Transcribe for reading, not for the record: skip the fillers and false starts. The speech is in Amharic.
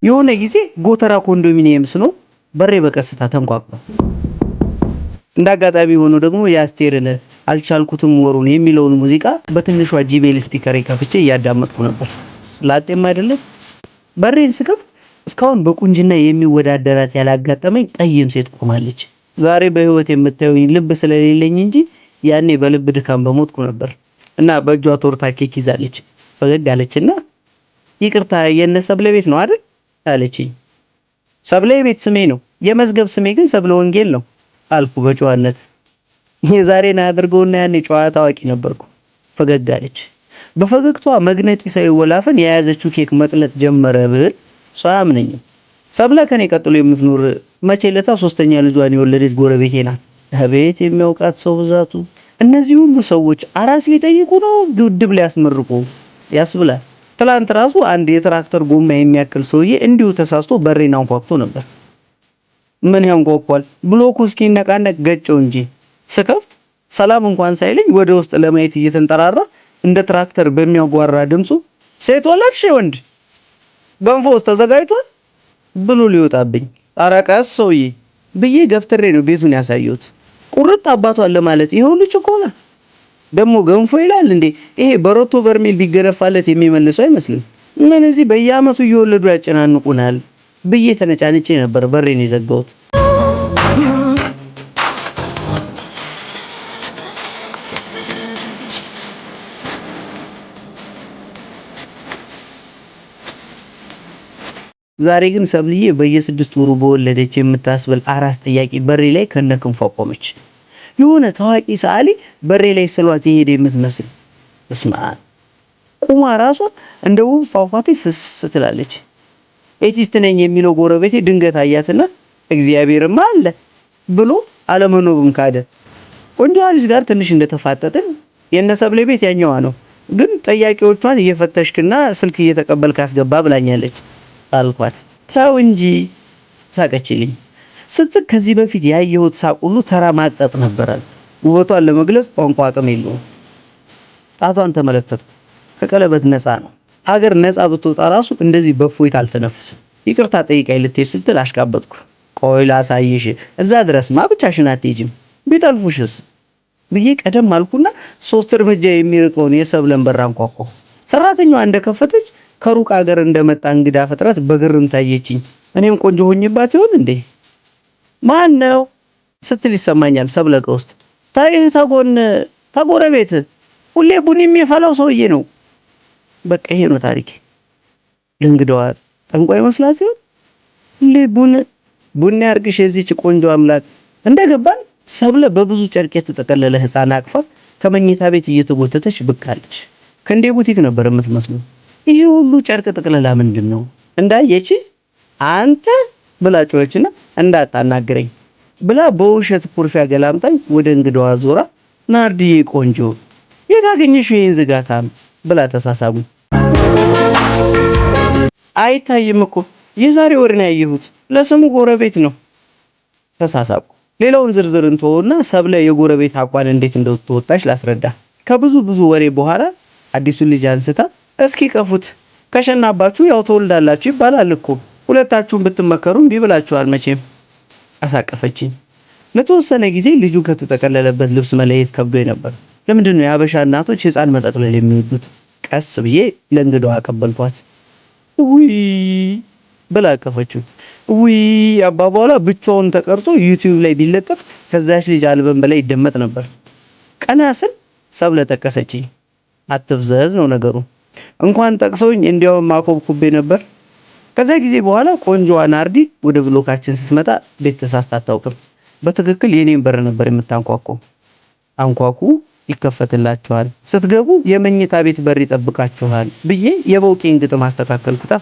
የሆነ ጊዜ ጎተራ ኮንዶሚኒየም ስኖር በሬ በቀስታ ተንኳኳ። እንዳጋጣሚ ሆኖ ደግሞ የአስቴርን አልቻልኩትም ወሩን የሚለውን ሙዚቃ በትንሿ ጂቤል ስፒከር ከፍቼ እያዳመጥኩ ነበር። ላጤም አይደለም። በሬን ስከፍት እስካሁን በቁንጅና የሚወዳደራት ያላጋጠመኝ ጠይም ሴት ቆማለች። ዛሬ በህይወት የምታዩኝ ልብ ስለሌለኝ እንጂ ያኔ በልብ ድካም በሞትኩ ነበር። እና በእጇ ቶርታ ኬክ ይዛለች። ፈገግ አለችና ይቅርታ የነ ሰብለ ቤት ነው አይደል አለችኝ። ሰብለ ቤት ስሜ ነው፣ የመዝገብ ስሜ ግን ሰብለ ወንጌል ነው አልኩ በጨዋነት። የዛሬን አድርገውና ያኔ ጨዋ ታዋቂ ነበርኩ። ፈገግ አለች። በፈገግቷ መግነጢሳዊ ወላፈን የያዘችው ኬክ መጥለጥ ጀመረ ብል ሰው አያምነኝም። ሰብለ ከኔ ቀጥሎ የምትኖር መቼ ለታ ሶስተኛ ልጇን የወለደች ጎረቤቴ ናት። አቤት የሚያውቃት ሰው ብዛቱ! እነዚህ ሁሉ ሰዎች አራስ ሊጠይቁ ነው ግድብ ሊያስመርቁ ያስብላል። ትላንት ራሱ አንድ የትራክተር ጎማ የሚያክል ሰውዬ እንዲሁ ተሳስቶ በሬን አንኳኩቶ ነበር። ምን ያንኳኳል ብሎኩ እስኪነቃነቅ ገጨው እንጂ ስከፍት ሰላም እንኳን ሳይለኝ ወደ ውስጥ ለማየት እየተንጠራራ እንደ ትራክተር በሚያጓራ ድምፁ ሴት ወለድሽ ወንድ ገንፎ ውስጥ ተዘጋጅቷል ብሎ ሊወጣብኝ ኧረ ቀስ ሰውዬ ብዬ ገፍትሬ ነው ቤቱን ያሳየሁት። ቁርጥ አባቷን ለማለት ይሄው ልጅ እኮ ነው ደግሞ ገንፎ ይላል እንዴ! ይሄ በሮቶ በርሜል ቢገረፋለት የሚመልሰው አይመስልም። ምን እዚህ በየአመቱ እየወለዱ ያጨናንቁናል ብዬ ተነጫንጬ ነበር በሬን የዘጋሁት። ዛሬ ግን ሰብልዬ በየ6 ወሩ በወለደች የምታስበል አራስ ጥያቄ በሬ ላይ ከነክንፏ ቆመች። የሆነ ታዋቂ ሰዓሊ በሬ ላይ ስሏት የሄደ የምትመስል እስማ ቁማ ራሷ እንደ ውብ ፏፏቴ ፍስ ትላለች። ኤቲስት ነኝ የሚለው ጎረቤቴ ድንገት አያትና እግዚአብሔርማ አለ ብሎ አለመኖሩን ካደ። ቆንጆ ልጅ ጋር ትንሽ እንደተፋጠጥን የነሰብለ ቤት ያኛዋ ነው፣ ግን ጠያቂዎቿን እየፈተሽክና ስልክ እየተቀበልክ አስገባ ብላኛለች አልኳት። ተው እንጂ ሳቀችልኝ። ስትስቅ ከዚህ በፊት ያየሁት ሳቅ ሁሉ ተራ ማቅጠጥ ነበራል። ውበቷን ለመግለጽ ቋንቋ አቅም የለውም። ጣቷን ተመለከትኩ። ከቀለበት ነፃ ነው። ሀገር ነፃ ብትወጣ ራሱ እንደዚህ በፎይታ አልተነፍስም። ይቅርታ ጠይቃኝ ልትሄድ ስትል አሽቃበጥኩ። ቆይ ላሳይሽ፣ እዛ ድረስማ ብቻሽን አትሄጂም፣ ቢጠልፉሽስ ብዬ ቀደም አልኩና 3 እርምጃ የሚርቀውን የሰብለን በር አንኳኳሁ። ሰራተኛዋ እንደከፈተች ከሩቅ ሀገር እንደመጣ እንግዳ ፍጥረት በግርም ታየችኝ። እኔም ቆንጆ ሆኝባት ይሆን እንዴ? ማን ነው ስትል ይሰማኛል ሰብለ ከውስጥ። ታይህ ተጎረቤት ሁሌ ቡኒ የሚፈላው ሰውዬ ነው። በቃ ይሄ ነው ታሪክ። ለእንግዳዋ ጠንቋይ መስላት ይሆን? ሁሌ ቡኒ አርግሽ የዚች ቆንጆ አምላክ። እንደገባን ሰብለ በብዙ ጨርቅ የተጠቀለለ ህፃን አቅፋ ከመኝታ ቤት እየተጎተተች ብቃለች። ከእንዴ ቡቲክ ነበር የምትመስለው። ይሄ ሁሉ ጨርቅ ጥቅልላ ምንድነው? እንዳየች አንተ ብላ ጮኸችና እንዳታናግረኝ ብላ በውሸት ኩርፊያ ገላምጣኝ ወደ እንግዳዋ ዞራ ናርዲዬ ቆንጆ የታገኘሽ ይሄን ዝጋታም ብላ ተሳሳቡ። አይታይም እኮ የዛሬ ወር ነው ያየሁት፣ ለስሙ ጎረቤት ነው ተሳሳቡ። ሌላውን ዝርዝር እንተውና ሰብለ የጎረቤት አቋን እንዴት እንደተወጣች ላስረዳ። ከብዙ ወሬ በኋላ አዲሱን ልጅ አንስታ እስኪ ቀፉት ከሸናባችሁ ያው ተወልዳላችሁ ይባላል እኮ ሁለታችሁን ብትመከሩ እምቢ ብላችኋል መቼም አሳቀፈችኝ። ለተወሰነ ጊዜ ልጁ ከተጠቀለለበት ልብስ መለየት ከብዶኝ ነበር። ለምንድነው የሀበሻ እናቶች ህፃን መጠቅለል የሚወዱት? ቀስ ብዬ ለእንግዳዋ አቀበልኳት። ውይ ብላ አቀፈችው። ውይ አባባሏ ብቻውን ተቀርጾ ዩቲዩብ ላይ ቢለጠፍ ከዛች ልጅ አልበም በላይ ይደመጥ ነበር። ቀና ስል ሰብለ ጠቀሰችኝ። አትፍዘዝ ነው ነገሩ። እንኳን ጠቅሰውኝ እንዲያውም ማኮብኩቤ ነበር። ከዛ ጊዜ በኋላ ቆንጆዋ ናርዲ ወደ ብሎካችን ስትመጣ ቤት ተሳስታ አታውቅም። በትክክል የኔን በር ነበር የምታንኳኳው። አንኳኩ ይከፈትላችኋል፣ ስትገቡ የመኝታ ቤት በር ይጠብቃችኋል ብዬ የበውቄን ግጥም አስተካከልኩታ።